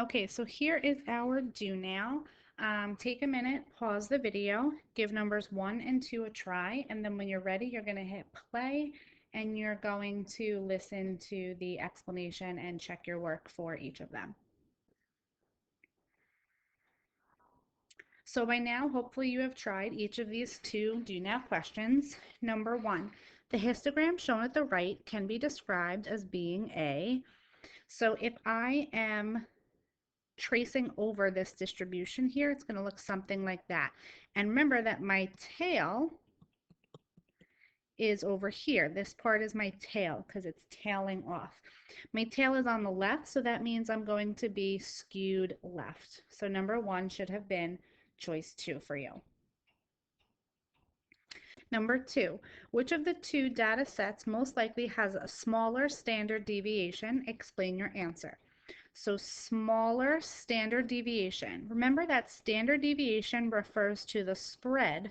Okay, so here is our do now. Take a minute, pause the video, give numbers 1 and 2 a try, and then when you're ready, you're going to hit play and you're going to listen to the explanation and check your work for each of them. So by now, hopefully you have tried each of these two do now questions. Number 1, the histogram shown at the right can be described as being a. So if I am tracing over this distribution here, it's going to look something like that. And remember that my tail is over here. This part is my tail because it's tailing off. My tail is on the left, so that means I'm going to be skewed left. So number 1 should have been choice 2 for you. Number 2, which of the two data sets most likely has a smaller standard deviation? Explain your answer. So smaller standard deviation. Remember that standard deviation refers to the spread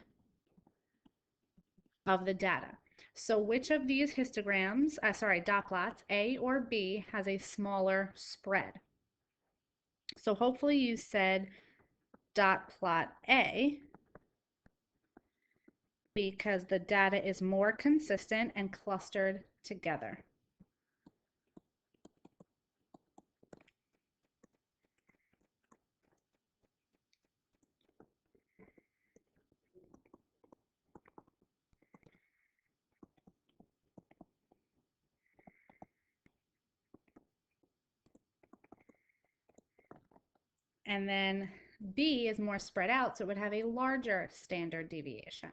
of the data. So which of these histograms, dot plots, A or B, has a smaller spread? So hopefully you said dot plot A because the data is more consistent and clustered together. And then B is more spread out, so it would have a larger standard deviation.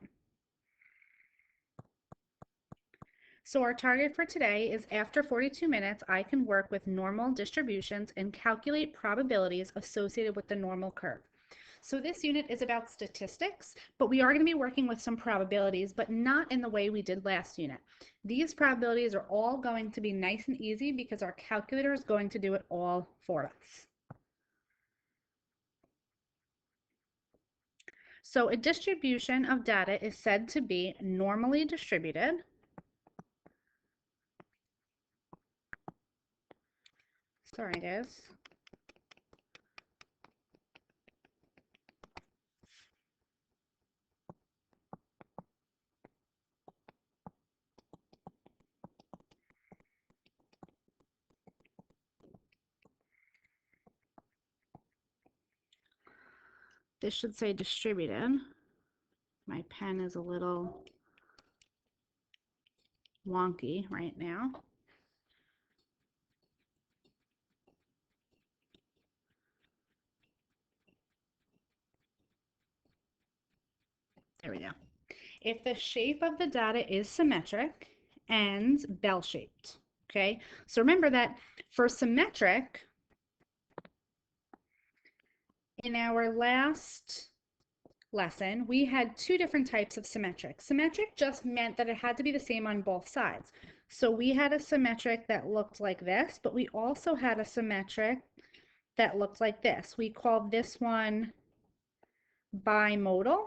So our target for today is after 42 minutes, I can work with normal distributions and calculate probabilities associated with the normal curve. So this unit is about statistics, but we are going to be working with some probabilities, but not in the way we did last unit. These probabilities are all going to be nice and easy because our calculator is going to do it all for us. So a distribution of data is said to be normally distributed. Sorry, guys. This should say distributed. My pen is a little wonky right now. There we go. If the shape of the data is symmetric and bell-shaped, okay? So remember that for symmetric, in our last lesson, we had two different types of symmetric. Symmetric just meant that it had to be the same on both sides. So we had a symmetric that looked like this, but we also had a symmetric that looked like this. We called this one bimodal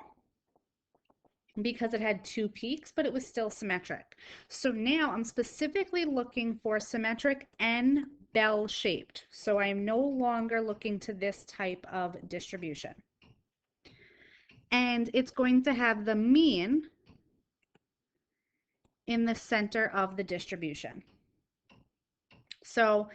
because it had two peaks, but it was still symmetric. So now I'm specifically looking for symmetric and bell-shaped. So I'm no longer looking to this type of distribution. And it's going to have the mean in the center of the distribution. So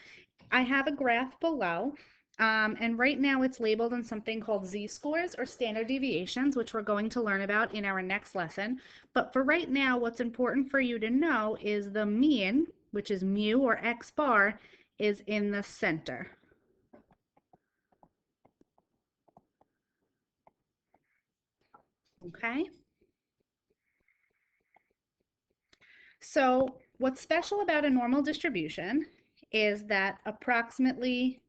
I have a graph below. And right now it's labeled in something called z-scores or standard deviations, which we're going to learn about in our next lesson. But for right now, what's important for you to know is the mean, which is mu or x bar, is in the center. Okay? So what's special about a normal distribution is that approximately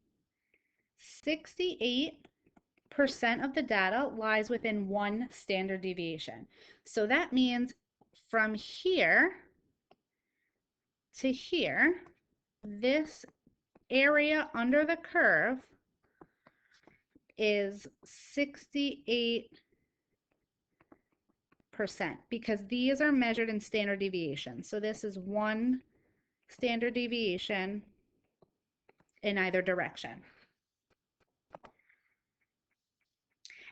68% of the data lies within one standard deviation. So that means from here to here, this area under the curve is 68% because these are measured in standard deviation. So this is one standard deviation in either direction.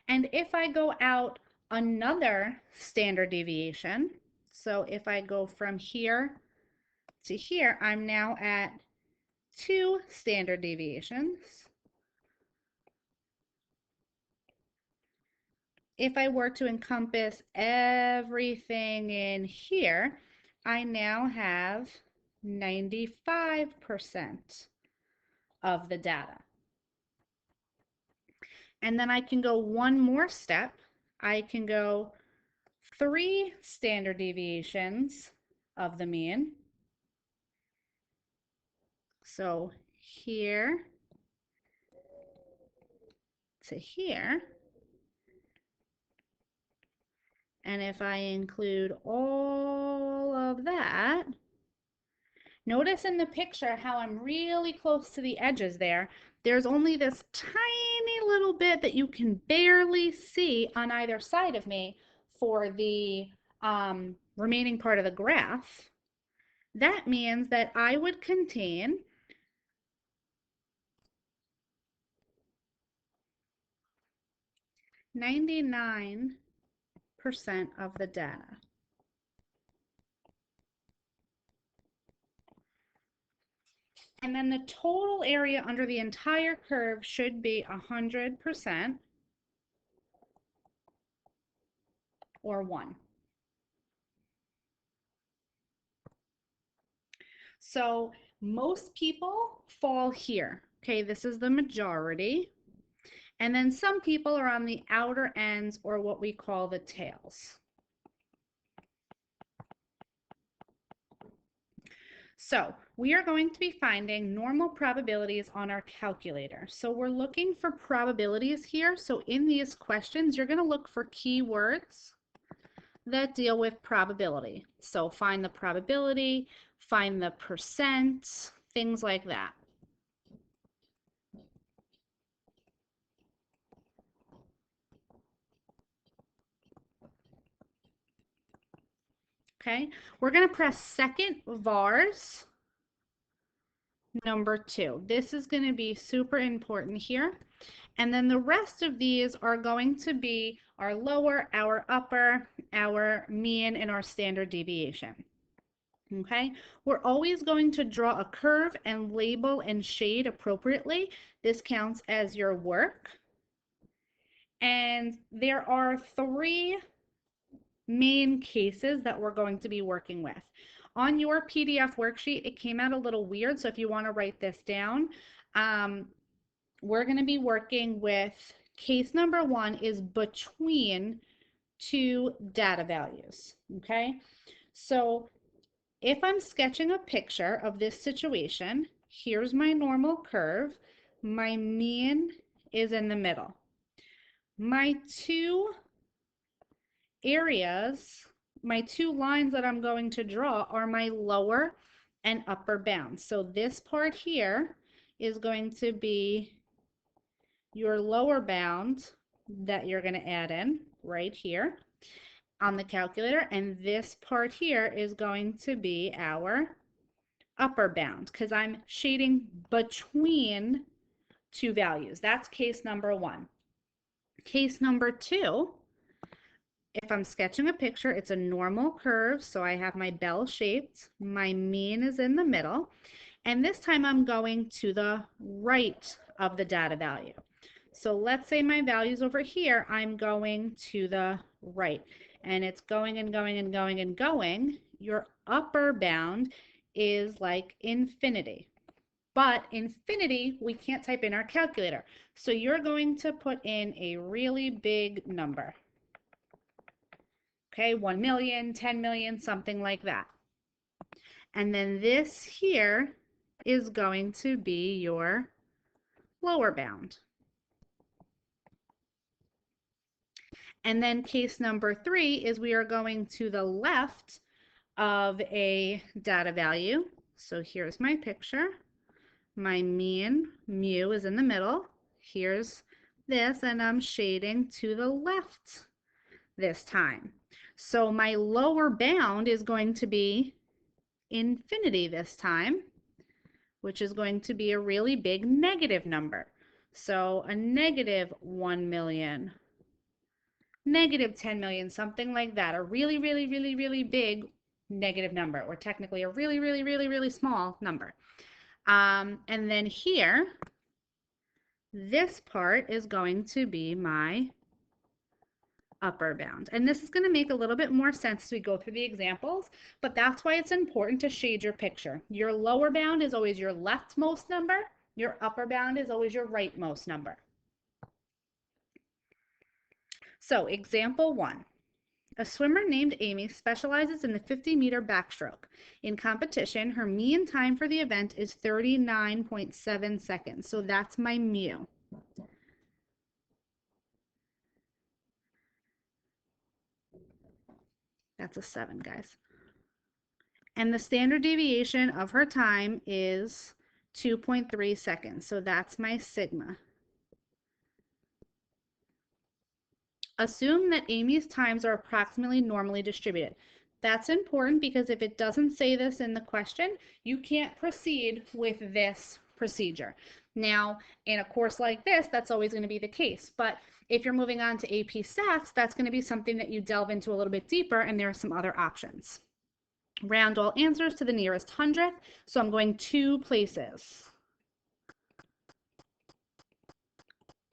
And if I go out another standard deviation, so if I go from here to here, I'm now at 2 standard deviations. If I were to encompass everything in here, I now have 95% of the data. And then I can go one more step. I can go 3 standard deviations of the mean. So here to here. And if I include all of that, notice in the picture how I'm really close to the edges there. There's only this tiny little bit that you can barely see on either side of me for the remaining part of the graph. That means that I would contain 99% of the data. And then the total area under the entire curve should be 100% or 1. So most people fall here. Okay, this is the majority. And then some people are on the outer ends or what we call the tails. So we are going to be finding normal probabilities on our calculator. So we're looking for probabilities here. So in these questions, you're going to look for keywords that deal with probability. So find the probability, find the percent, things like that. Okay, we're going to press second vars number 2. This is going to be super important here. And then the rest of these are going to be our lower, our upper, our mean, and our standard deviation. Okay, we're always going to draw a curve and label and shade appropriately. This counts as your work. And there are 3 main cases that we're going to be working with. On your PDF worksheet, it came out a little weird, so if you want to write this down, we're going to be working with case number 1 is between 2 data values, okay? So if I'm sketching a picture of this situation, here's my normal curve. My mean is in the middle. My 2 areas, my 2 lines that I'm going to draw are my lower and upper bounds. So this part here is going to be your lower bound that you're going to add in right here on the calculator, and this part here is going to be our upper bound because I'm shading between 2 values. That's case number 1. Case number 2, if I'm sketching a picture, it's a normal curve, so I have my bell shaped. My mean is in the middle, and this time I'm going to the right of the data value. So let's say my value's over here, I'm going to the right, and it's going and going and going and going. Your upper bound is like infinity. But infinity, we can't type in our calculator. So you're going to put in a really big number. Okay, 1 million, 10 million, something like that. And then this here is going to be your lower bound. And then case number 3 is we are going to the left of a data value. So here's my picture. My mean, mu, is in the middle. Here's this, and I'm shading to the left this time. So my lower bound is going to be infinity this time, which is going to be a really big negative number. So a negative 1 million negative 10 million, something like that. A really, really, really, really big negative number, or technically a really, really, really, really small number. And then here, this part is going to be my upper bound. And this is going to make a little bit more sense as we go through the examples, but that's why it's important to shade your picture. Your lower bound is always your leftmost number. Your upper bound is always your rightmost number. So example 1. A swimmer named Amy specializes in the 50-meter backstroke. In competition, her mean time for the event is 39.7 seconds. So that's my mu. That's a 7, guys. And the standard deviation of her time is 2.3 seconds. So that's my sigma. Assume that Amy's times are approximately normally distributed. That's important because if it doesn't say this in the question, you can't proceed with this procedure. Now, in a course like this, that's always going to be the case. But if you're moving on to AP Stats, that's going to be something that you delve into a little bit deeper, and there are some other options. Round all answers to the nearest hundredth, so I'm going 2 places.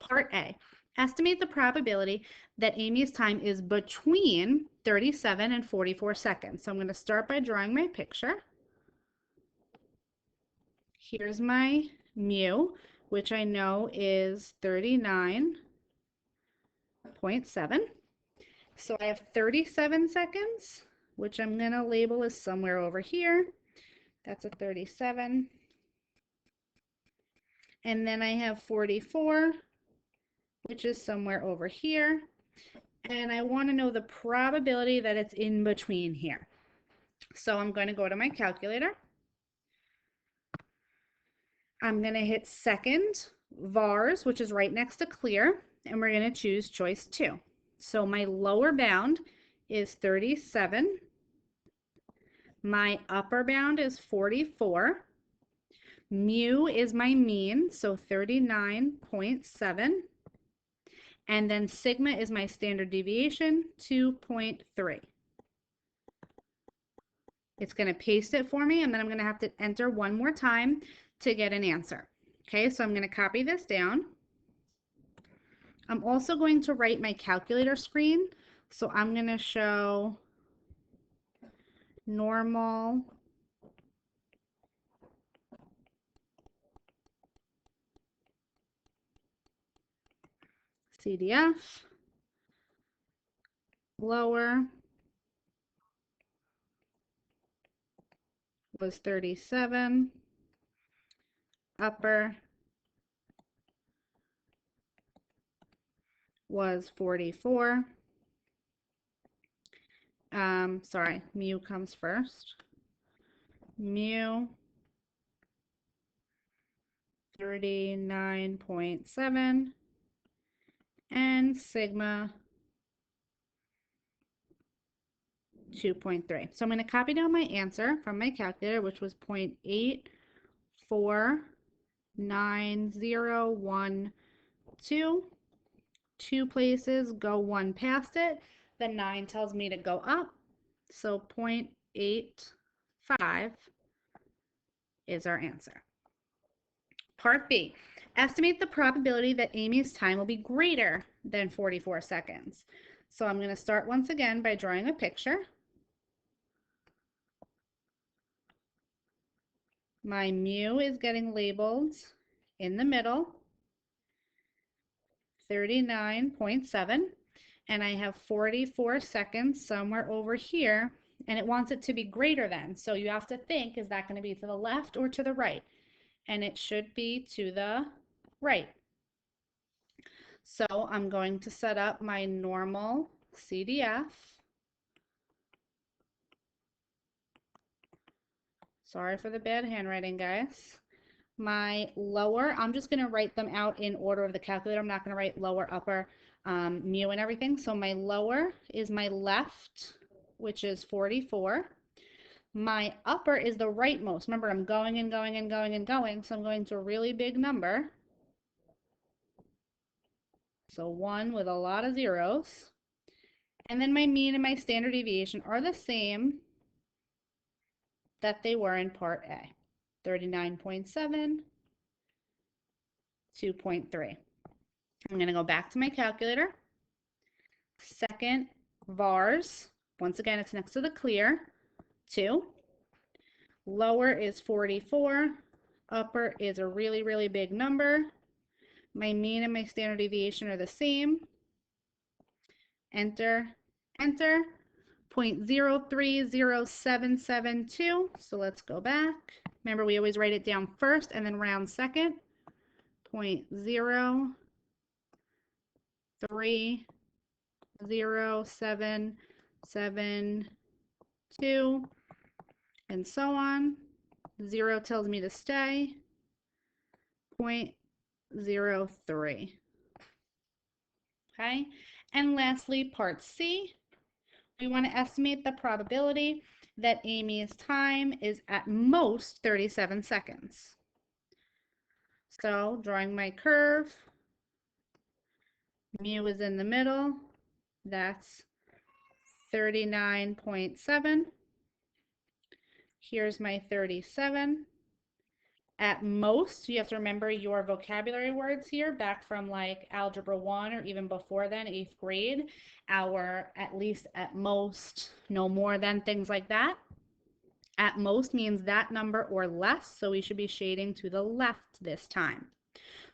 Part A, estimate the probability that Amy's time is between 37 and 44 seconds. So I'm going to start by drawing my picture. Here's my mu, which I know is 39.7. So I have 37 seconds, which I'm going to label as somewhere over here. That's a 37. And then I have 44, which is somewhere over here. And I want to know the probability that it's in between here. So I'm going to go to my calculator. I'm going to hit second vars, which is right next to clear, and we're going to choose choice 2. So my lower bound is 37. My upper bound is 44. Mu is my mean, so 39.7. And then sigma is my standard deviation, 2.3. It's going to paste it for me, and then I'm going to have to enter one more time to get an answer. Okay, so I'm going to copy this down. I'm also going to write my calculator screen. So I'm going to show normal CDF, lower was 37, upper was 44. Sorry, mu comes first. Mu 39.7 and sigma 2.3. So I'm going to copy down my answer from my calculator, which was 0.849012. 2 places, go 1 past it. The 9 tells me to go up. So 0.85 is our answer. Part B, estimate the probability that Amy's time will be greater than 44 seconds. So I'm going to start once again by drawing a picture. My mu is getting labeled in the middle, 39.7, and I have 44 seconds somewhere over here, and it wants it to be greater than. So you have to think, is that going to be to the left or to the right? And it should be to the right. So I'm going to set up my normal CDF. Sorry for the bad handwriting, guys. My lower, I'm just going to write them out in order of the calculator. I'm not going to write lower, upper, mu and everything. So my lower is my left, which is 44. My upper is the rightmost. Remember, I'm going and going and going and going, so I'm going to a really big number. So 1 with a lot of zeros. And then my mean and my standard deviation are the same that they were in part A. 39.7, 2.3. I'm going to go back to my calculator. Second vars, once again, it's next to the clear, 2. Lower is 44. Upper is a really, really big number. My mean and my standard deviation are the same. Enter, enter. 0.030772. So let's go back. Remember, we always write it down first and then round second. 0.030772 and so on. 0 tells me to stay. 0.03. Okay, and lastly, part C, we want to estimate the probability that Amy's time is at most 37 seconds. So drawing my curve, mu is in the middle, that's 39.7. Here's my 37. At most, you have to remember your vocabulary words here back from like Algebra 1 or even before then, 8th grade. Our at least, at most, no more than, things like that. At most means that number or less, so we should be shading to the left this time.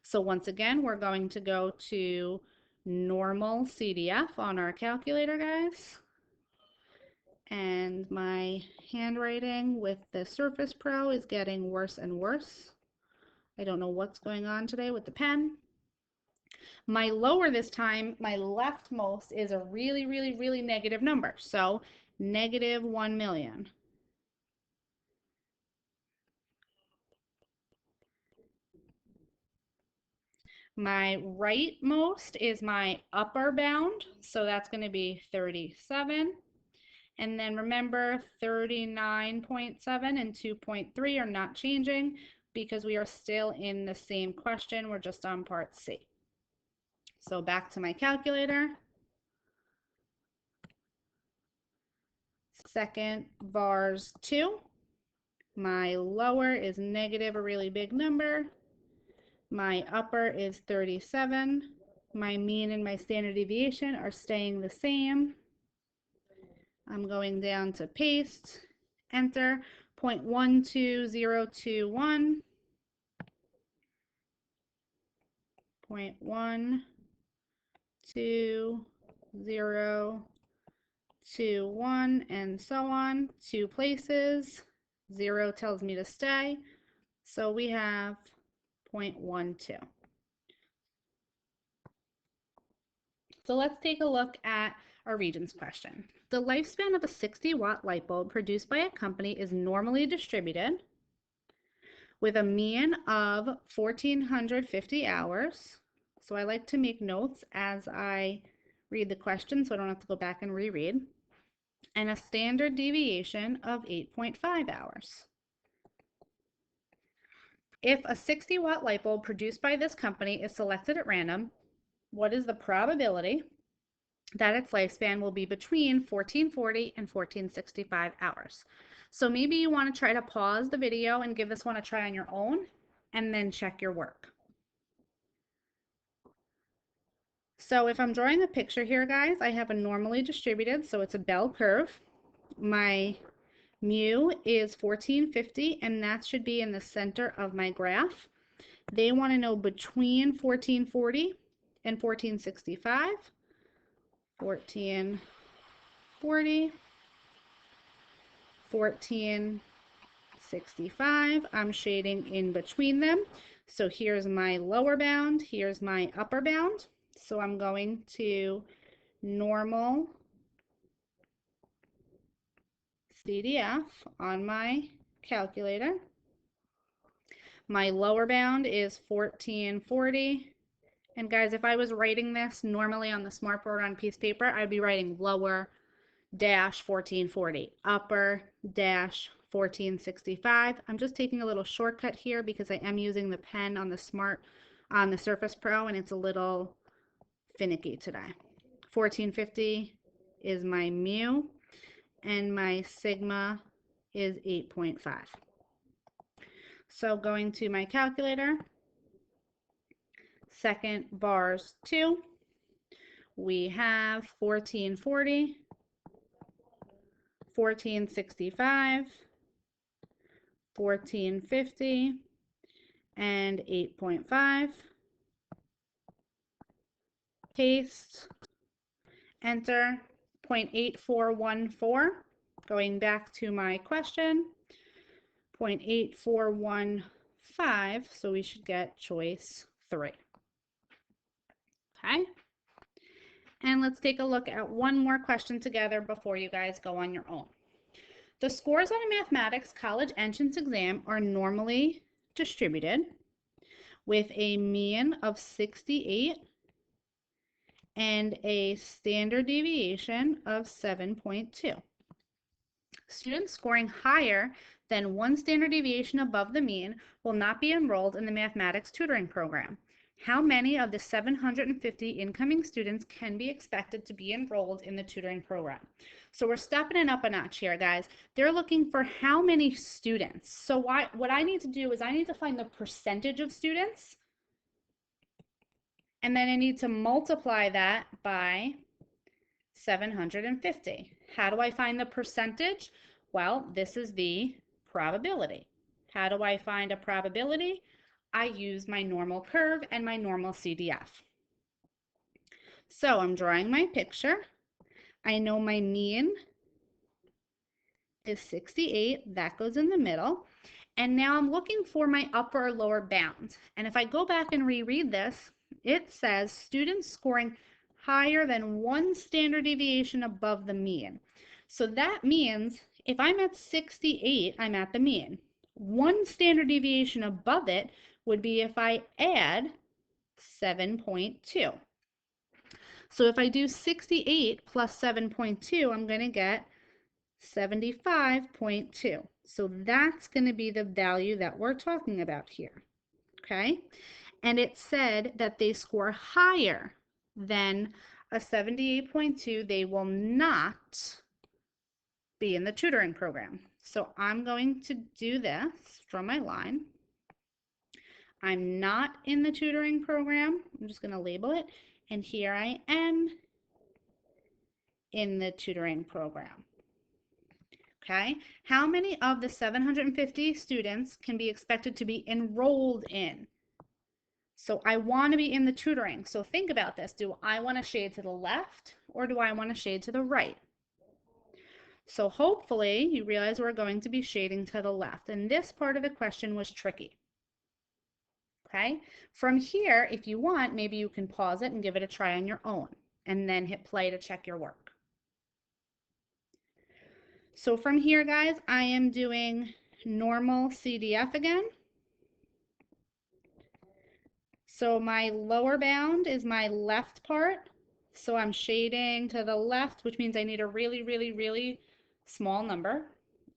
So once again, we're going to go to Normalcdf on our calculator, guys. And my handwriting with the Surface Pro is getting worse and worse. I don't know what's going on today with the pen. My lower this time, my leftmost, is a really, really, really negative number. So negative 1 million. My rightmost is my upper bound. So that's going to be 37. And then remember, 39.7 and 2.3 are not changing because we are still in the same question. We're just on part C. So back to my calculator. Second vars 2. My lower is negative, a really big number. My upper is 37. My mean and my standard deviation are staying the same. I'm going down to paste, enter, 0.12021, 0.12021, and so on. 2 places. 0 tells me to stay. So we have 0.12. So let's take a look at our Regents question. The lifespan of a 60-watt light bulb produced by a company is normally distributed with a mean of 1,450 hours. So I like to make notes as I read the question so I don't have to go back and reread. And a standard deviation of 8.5 hours. If a 60-watt light bulb produced by this company is selected at random, what is the probability that its lifespan will be between 1440 and 1465 hours? So maybe you want to try to pause the video and give this one a try on your own and then check your work. So if I'm drawing a picture here, guys, I have a normally distributed, so it's a bell curve. My mu is 1450, and that should be in the center of my graph. They want to know between 1440 and 1465. 1440, 1465. I'm shading in between them. So here's my lower bound, here's my upper bound. So I'm going to normal CDF on my calculator. My lower bound is 1440. And guys, if I was writing this normally on the smartboard on a piece of paper, I'd be writing lower dash 1440, upper dash 1465. I'm just taking a little shortcut here because I am using the pen on the Surface Pro and it's a little finicky today. 1450 is my mu, and my sigma is 8.5. So going to my calculator, second bars 2, we have 1440, 1465, 1450, and 8.5. Paste, enter, 0.8414. Going back to my question, 0.8415, so we should get choice 3. Okay? And let's take a look at one more question together before you guys go on your own. The scores on a mathematics college entrance exam are normally distributed with a mean of 68 and a standard deviation of 7.2. Students scoring higher than one standard deviation above the mean will not be enrolled in the mathematics tutoring program. How many of the 750 incoming students can be expected to be enrolled in the tutoring program? So we're stepping it up a notch here, guys. They're looking for how many students. So what I need to do is I need to find the percentage of students, and then I need to multiply that by 750. How do I find the percentage? Well, this is the probability. How do I find a probability? I use my normal curve and my Normalcdf. So I'm drawing my picture. I know my mean is 68. That goes in the middle. And now I'm looking for my upper or lower bound. And if I go back and reread this, it says students scoring higher than one standard deviation above the mean. So that means if I'm at 68, I'm at the mean. One standard deviation above it would be if I add 7.2. So if I do 68 plus 7.2, I'm going to get 75.2. So that's going to be the value that we're talking about here. Okay? And it said that they score higher than a 78.2, they will not be in the tutoring program. So I'm going to do this, draw my line. I'm not in the tutoring program. I'm just going to label it. And here I am in the tutoring program. Okay, how many of the 750 students can be expected to be enrolled in? So I want to be in the tutoring. So think about this. Do I want to shade to the left or do I want to shade to the right? So hopefully you realize we're going to be shading to the left. And this part of the question was tricky. Okay, from here, if you want, maybe you can pause it and give it a try on your own and then hit play to check your work. So from here, guys, I am doing Normalcdf again. So my lower bound is my left part. So I'm shading to the left, which means I need a really, really, really small number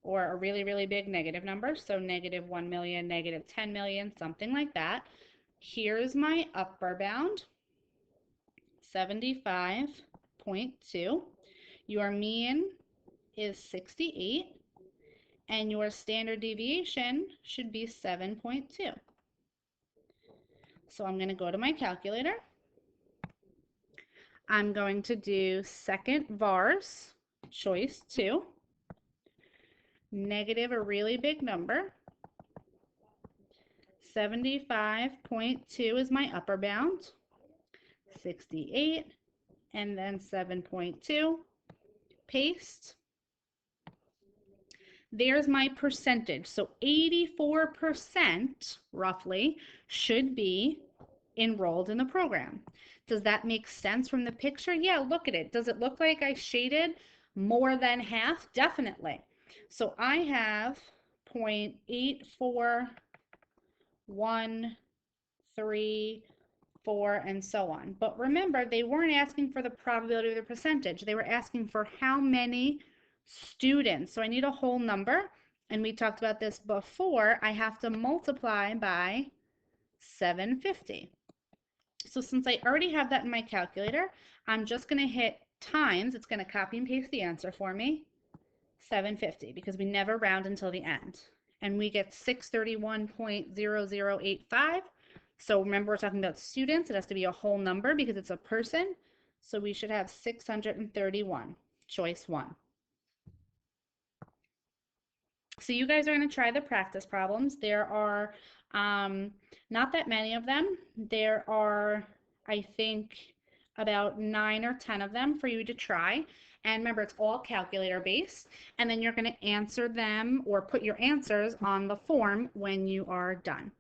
or a really, really big negative number. So negative 1 million, negative 10 million, something like that. Here's my upper bound, 75.2. Your mean is 68. And your standard deviation should be 7.2. So I'm going to go to my calculator. I'm going to do second vars, choice 2, negative a really big number, 75.2 is my upper bound, 68, and then 7.2, paste. There's my percentage. So 84% roughly should be enrolled in the program. Does that make sense from the picture? Yeah, look at it. Does it look like I shaded more than half? Definitely. So I have 0.8413, 4, and so on. But remember, they weren't asking for the probability or the percentage. They were asking for how many students. So I need a whole number. And we talked about this before. I have to multiply by 750. So since I already have that in my calculator, I'm just going to hit times. It's going to copy and paste the answer for me, 750, because we never round until the end. And we get 631.0085. So remember, we're talking about students. It has to be a whole number because it's a person. So we should have 631, choice 1. So you guys are going to try the practice problems. There are not that many of them. There are, I think, about 9 or 10 of them for you to try. And remember, it's all calculator based. And then you're going to answer them or put your answers on the form when you are done.